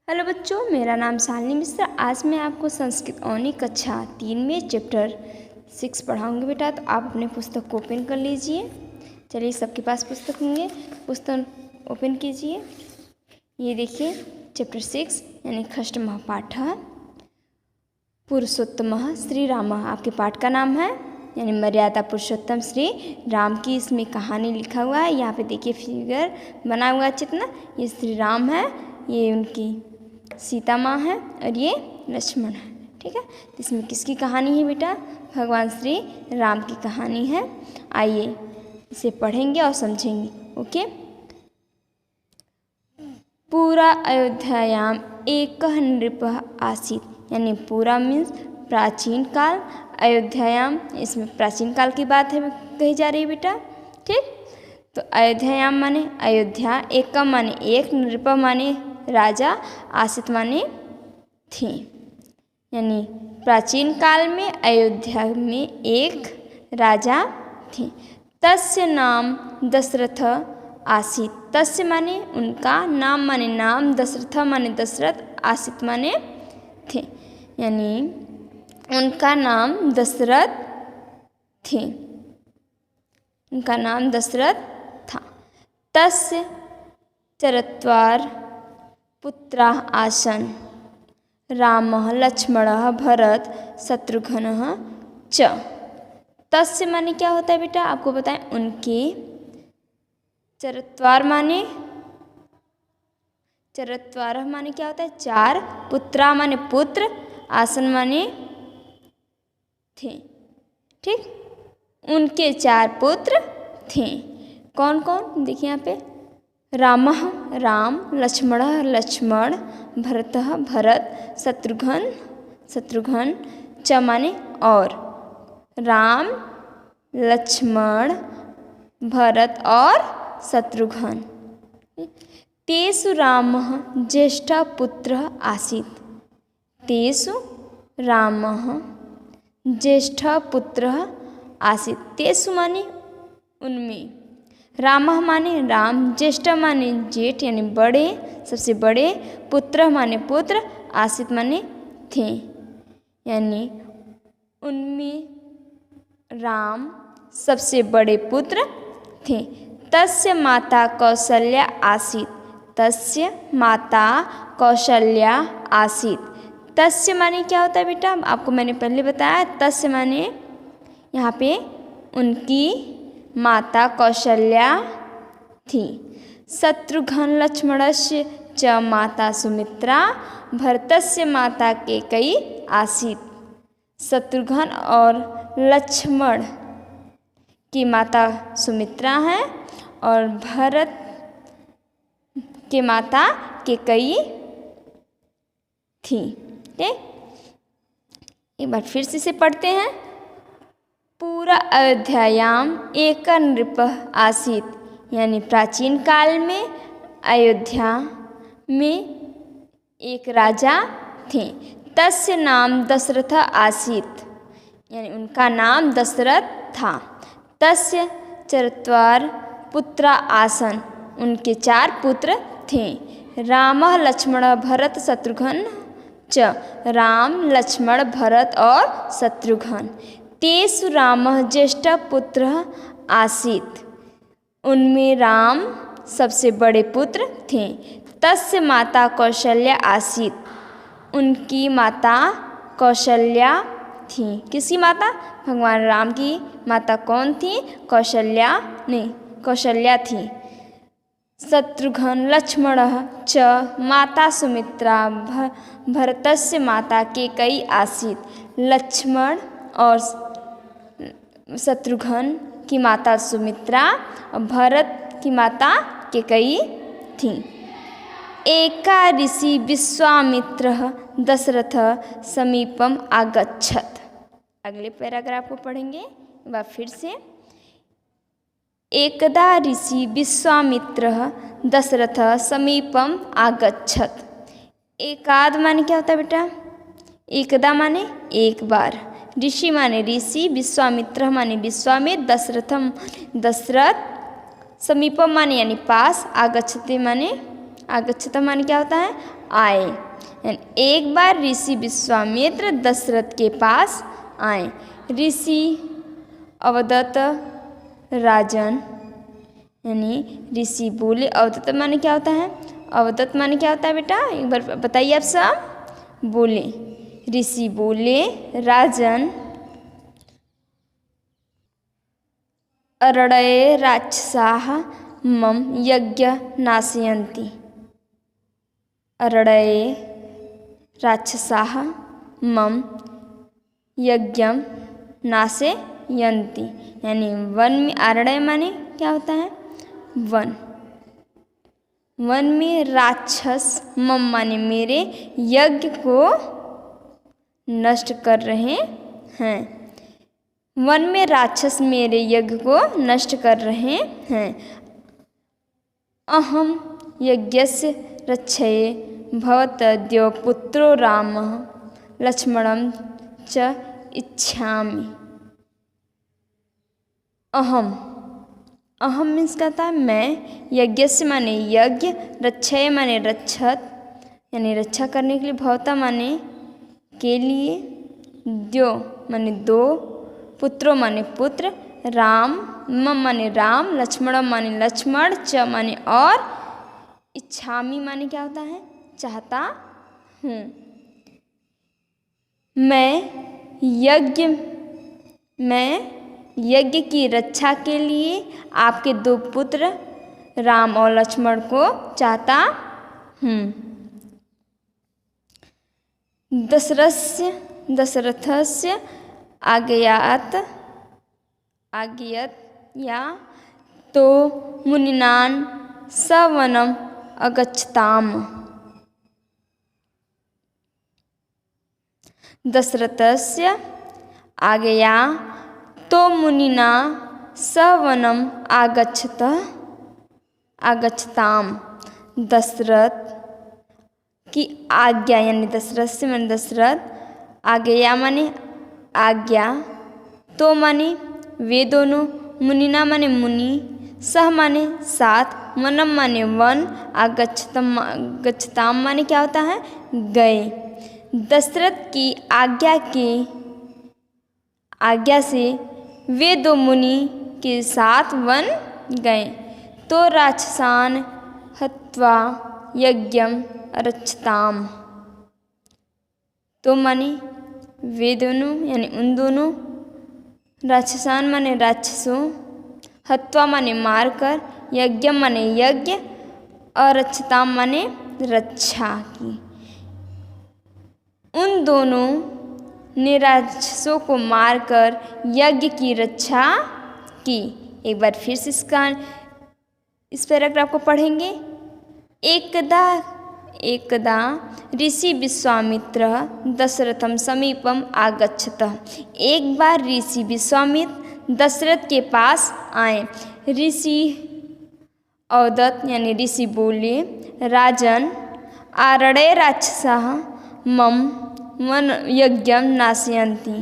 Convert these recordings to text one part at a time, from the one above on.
Hello बच्चों, मेरा नाम शालिनी मिश्रा। आज मैं आपको संस्कृत औनी कक्षा 3 में चैप्टर 6 पढ़ाऊंगी बेटा। तो आप अपने पुस्तक को ओपन कर लीजिए। चलिए, सबके पास पुस्तक होंगे, पुस्तक ओपन कीजिए। ये देखिए चैप्टर 6 यानी षष्ठमः पाठः पुरुषोत्तमः श्री रामः आपके पाठ का नाम है, यानी मर्यादा पुरुषोत्तम श्री राम की इसमें कहानी लिखा हुआ है। यहाँ पे देखिए फिगर बना हुआ है चित्र। ये श्री राम है, ये उनकी सीता माँ है और ये लक्ष्मण है। ठीक है, तो इसमें किसकी कहानी है बेटा? भगवान श्री राम की कहानी है। आइए इसे पढ़ेंगे और समझेंगे। ओके। पूरा अयोध्यायाम एक नृपः आसीत्, यानी पूरा मीन्स प्राचीन काल। अयोध्यायाम इसमें प्राचीन काल की बात है कही जा रही है बेटा। ठीक, तो अयोध्यायाम माने अयोध्या, एकम माने एक, नृप माने राजा, आसित माने थे। यानी प्राचीन काल में अयोध्या में एक राजा थे। तस्य नाम दशरथ आसित। तस्य माने उनका, नाम माने नाम, दशरथ माने दशरथ, आसित माने थे। यानी उनका नाम दशरथ थे, उनका नाम दशरथ था। तस्य चरत्वार पुत्रा आसन, रामः लक्ष्मणः भरत शत्रुघ्नः च। तस्य माने क्या होता है बेटा? आपको बताएं। उनके चरत्वार माने, चरत्वार माने क्या होता है? चार। पुत्रा माने पुत्र, आसन माने थे। ठीक, उनके चार पुत्र थे। कौन कौन? देखिए यहाँ पे, रामः राम, लक्ष्मणः लक्ष्मण, भरतः भरत, शत्रुघ्न शत्रुघ्न, च माने और। राम, लक्ष्मण, भरत और शत्रुघ्न। तेषु रामः ज्येष्ठः पुत्रः आसीत्। तेषु रामः ज्येष्ठः पुत्रः आसीत्। तेषु माने उनमें, रामः माने राम, ज्येष्ठ माने जेठ यानी बड़े, सबसे बड़े, पुत्र माने पुत्र, आसित माने थे। यानी उनमें राम सबसे बड़े पुत्र थे। तस्य माता कौसल्या आसीत्। तस्य माता कौशल्या आसीत्। तस्य माने क्या होता है बेटा? आपको मैंने पहले बताया। तस्य माने यहाँ पे उनकी माता कौशल्या थी। शत्रुघ्न लक्ष्मणस्य च माता सुमित्रा, भरतस्य माता कैकेयी आसीत्। शत्रुघ्न और लक्ष्मण की माता सुमित्रा है और भरत के माता कैकेयी थी। ठीक, एक बार फिर से इसे पढ़ते हैं। पूरा अयोध्यायाम एक नृपः आसीत्, यानी प्राचीन काल में अयोध्या में एक राजा थे। तस्य नाम दशरथ आसीत्, यानी उनका नाम दशरथ था। तस्य चरत्वार पुत्रा आसन, उनके चार पुत्र थे। रामः लक्ष्मणः भरत शत्रुघ्न च, राम, लक्ष्मण, भरत और शत्रुघ्न। तेषु रामः ज्येष्ठः पुत्रः आसीत्। उनमें राम सबसे बड़े पुत्र थे। तस्य माता कौशल्या आसीत्। उनकी माता कौशल्या थी। किसकी माता? भगवान राम की माता कौन थी? कौशल्या नहीं, कौशल्या थी। शत्रुघ्न लक्ष्मणः च माता सुमित्रा, भरतस्य माता कैकेयी आसीत्। लक्ष्मण और शत्रुघ्न की माता सुमित्रा और भरत की माता कैकेयी थी। एका ऋषि विश्वामित्रः दशरथ समीपम आगच्छत्। अगले पैराग्राफ को पढ़ेंगे एक बार फिर से। एकदा ऋषि विश्वामित्रः दशरथ समीपम आगच्छत्। एकाद माने क्या होता है बेटा? एकदा माने एक बार, ऋषि माने ऋषि, विश्वामित्र माने विश्वामित्र, दशरथम दशरथ, समीपम माने यानी पास, आगच्छति माने आगच्छत माने क्या होता है? आए। एक बार ऋषि विश्वामित्र दशरथ के पास आए। ऋषि अवदत्त राजन, यानी ऋषि बोले। अवदत्त माने क्या होता है? अवदत्त माने क्या होता है बेटा? एक बार बताइए आप सब। बोले, ऋषि बोले, राजन अरण्ये राक्षसाः मम यज्ञ नाशयन्ति। अरण्ये राक्षसाः मम यज्ञम नाशयन्ति, यानी वन में, अरण्य माने क्या होता है? वन। वन में राक्षस, मम माने मेरे, यज्ञ को नष्ट कर रहे हैं। वन में राक्षस मेरे यज्ञ को नष्ट कर रहे हैं। अहम यज्ञस्य रक्षये भवतद्यो पुत्रो रामः लक्ष्मणं च इच्छामि। अहम मीन्स कहता है मैं, यज्ञस्य माने यज्ञ, रक्षय माने रक्षत, यानी रक्षा करने के लिए, भवता माने के लिए, द्यो माने दो, पुत्रो माने पुत्र, राम मम माने राम, लक्ष्मण माने लक्ष्मण, च माने और, इच्छामि माने क्या होता है? चाहता हूँ। मैं यज्ञ की रक्षा के लिए आपके दो पुत्र राम और लक्ष्मण को चाहता हूँ। दशरथस्य आज्ञात या तो मुनिनां सवनम् अगच्छताम्। दशरथस्य आज्ञया तो मुनिना सवनम् आगच्छताम्। दशरथ की आज्ञा, यानी दशरथ से माने दशरथ, आज्ञा माने आज्ञा, तो माने वे दोनों, मुनिना माने मुनि, सह माने साथ, वनम माने वन, आगच्छताम माने क्या होता है? गए। दशरथ की आज्ञा से वे दो मुनि के साथ वन गए। तो राक्षसान हत्वा यज्ञम रक्षताम। तो माने वे दोनों, यानी उन दोनों, राक्षसान माने राक्षसों, हत्वा माने मारकर, यज्ञ माने यज्ञ, अरक्षताम माने रक्षा की। उन दोनों ने राक्षसों को मारकर यज्ञ की रक्षा की। एक बार फिर से इस पैराग्राफ को पढ़ेंगे। एकदा ऋषि विश्वामित्र दशरथम समीपम आगच्छत। एक बार ऋषि विश्वामित्र दशरथ के पास आए। ऋषि अवदत्त यानी ऋषि बोले, राजन आरण्ये राक्षसाः मम वन यज्ञम नाशयन्ति।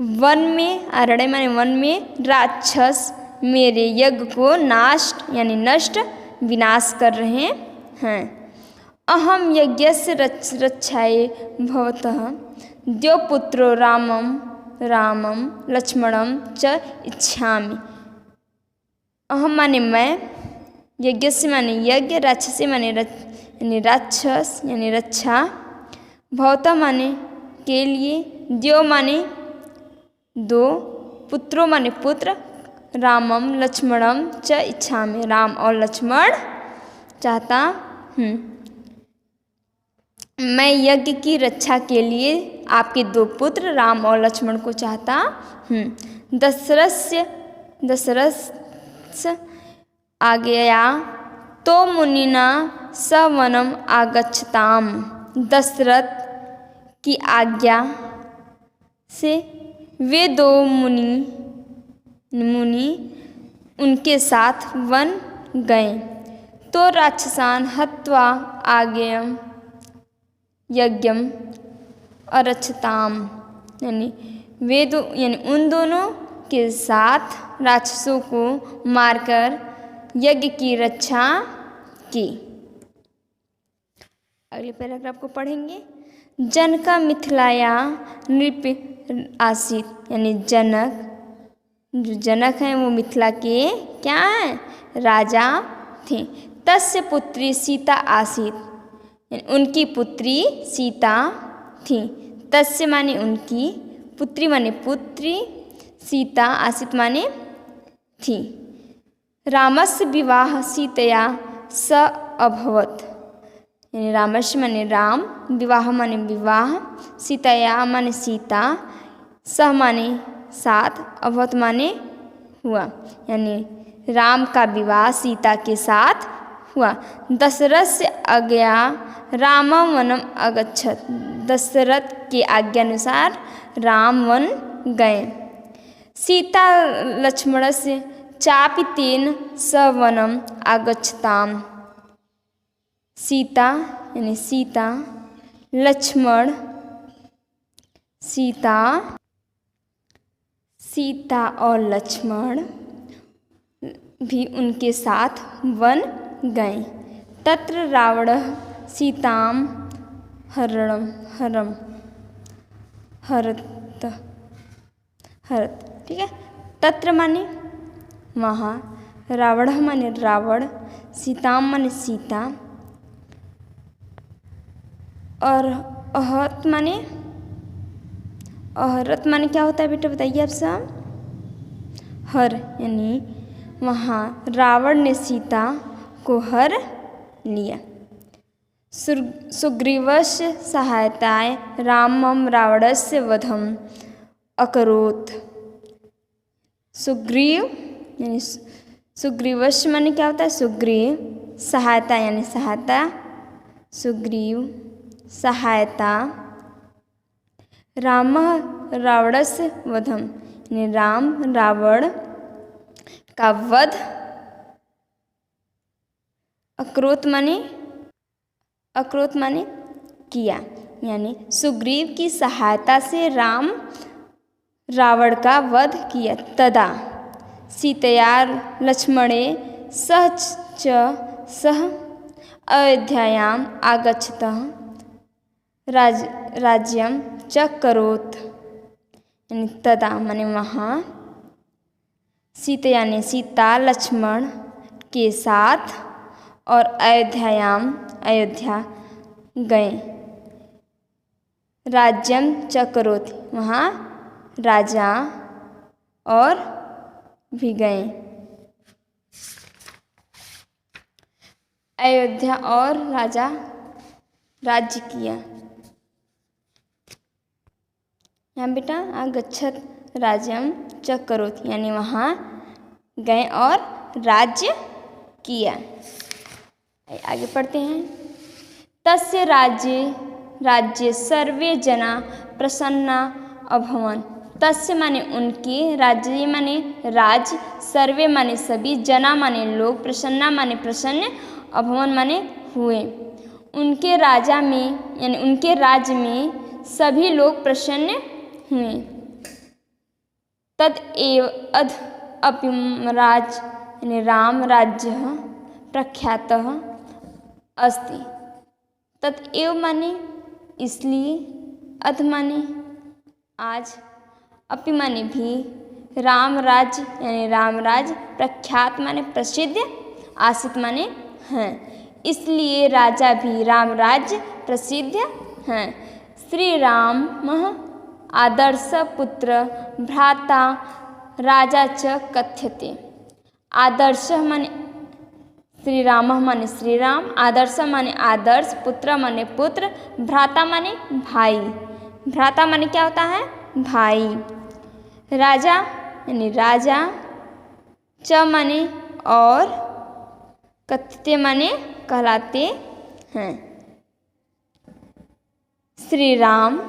वन में, आरण्य माने वन में, राक्षस मेरे यज्ञ को नष्ट विनाश कर रहे हैं। अहम यज्ञस्य रक्षाये भवतः द्वौ पुत्रो रामम लक्ष्मणं च इच्छामि। अहम माने मैं, यज्ञस्य माने यज्ञ, राक्षसी माने यानी राक्षस यानी रक्षा, भवतः माने के लिए, द्वौ माने दो, पुत्रों माने पुत्र, रामम लक्ष्मणम च इच्छामि, राम और लक्ष्मण चाहता हूँ। मैं यज्ञ की रक्षा के लिए आपके दो पुत्र राम और लक्ष्मण को चाहता हूँ। दशरथ आज्ञया तो मुनिना सवनम आगच्छताम। दशरथ की आज्ञा से वे दो मुनि उनके साथ वन गए। तो राक्षसान हत्वा आज्ञयम यज्ञम अरक्षताम, यानी यानी उन दोनों के साथ राक्षसों को मारकर यज्ञ की रक्षा की। अगले पैराग्राफ को पढ़ेंगे। जनक मिथिलाया नृप आसीत, यानी जनक, जो जनक हैं वो मिथिला के क्या हैं, राजा थे। तस्य पुत्री सीता आसीत, यानी उनकी पुत्री सीता थी। तस्य माने उनकी, पुत्री माने पुत्री, सीता आसीत माने थी। रामस्य विवाह सीतया स अभवत, यानी रामस्य माने राम, विवाह माने विवाह, सीतया माने सीता, सह माने साथ, अभवत माने हुआ, यानी राम का विवाह सीता के साथ हुआ। दशरथ से आज्ञा रामं वनम अगच्छत, दशरथ के आज्ञानुसार राम वन गए। सीता लक्ष्मणस्य चापि तेन स वनम आगच्छताम, सीता यानी सीता, लक्ष्मण, सीता और लक्ष्मण भी उनके साथ वन गए। तत्र रावणः सीताम हरत, ठीक है। तत्र माने वहाँ, रावणः माने रावण, सीताम माने सीता, और अहत माने, अहरत माने क्या होता है बेटा, बताइए आप सब। हर, यानी वहाँ रावण ने सीता को हर लिया। सुग्रीवस्य सहायताय रामं रावणस्य वधम अकरोत्, सुग्रीव यानी सुग्रीवस्य माने क्या होता है, सुग्रीव, सहायता यानी सहायता, सुग्रीव सहायता, रामः रावणस्य वधम, यानी राम रावण का वध, अक्रोत माने किया, यानी सुग्रीव की सहायता से राम रावण का वध किया। तदा सीतया लक्ष्मणे सह अयोध्यायाम आगच्छतः राज्यम च करोत्, यानी तदा माने वहाँ, सीता यानी सीता लक्ष्मण के साथ और अयोध्या गए। राज्यम च करोत्, वहाँ राजा और भी गए। अयोध्या और राजा राज्य किया। यहाँ बेटा आगच्छत राज्यम च करोत्, यानी वहाँ गए और राज्य किया। आगे पढ़ते हैं। तस्य राज्य सर्वे जना प्रसन्ना अभवन, तस्य माने उनके, राज्य माने राज, सर्वे माने सभी, जना माने लोग, प्रसन्ना माने प्रसन्न, अभवन माने हुए। उनके राजा में यानी उनके राज्य में सभी लोग प्रसन्न हुए। तद एव अध अपिमराज, यानी राम राज्य प्रख्यातः अस्ति। तत्एव माने इसलिए, अध माने आज, अपि माने भी, राम राज्य यानी राम राज्य, प्रख्यात माने प्रसिद्ध, आसित माने हैं, इसलिए राजा भी राम राज्य प्रसिद्ध हैं। श्री राम आदर्श पुत्र भ्राता राजा च कथ्यते। आदर्श माने श्री राम माने श्री राम, आदर्श माने आदर्श, पुत्र माने पुत्र, भ्राता माने भाई, भ्राता माने क्या होता है, भाई, राजा यानी राजा, च माने और, कथ्यते माने कहलाते हैं। श्री राम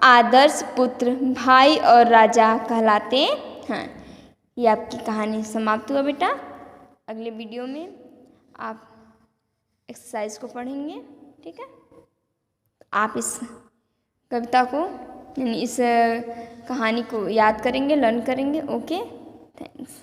आदर्श पुत्र, भाई और राजा कहलाते हैं। ये आपकी कहानी समाप्त हुआ बेटा। अगले वीडियो में आप एक्सरसाइज को पढ़ेंगे, ठीक है। आप इस कविता को यानी इस कहानी को याद करेंगे, लर्न करेंगे। Okay, thanks.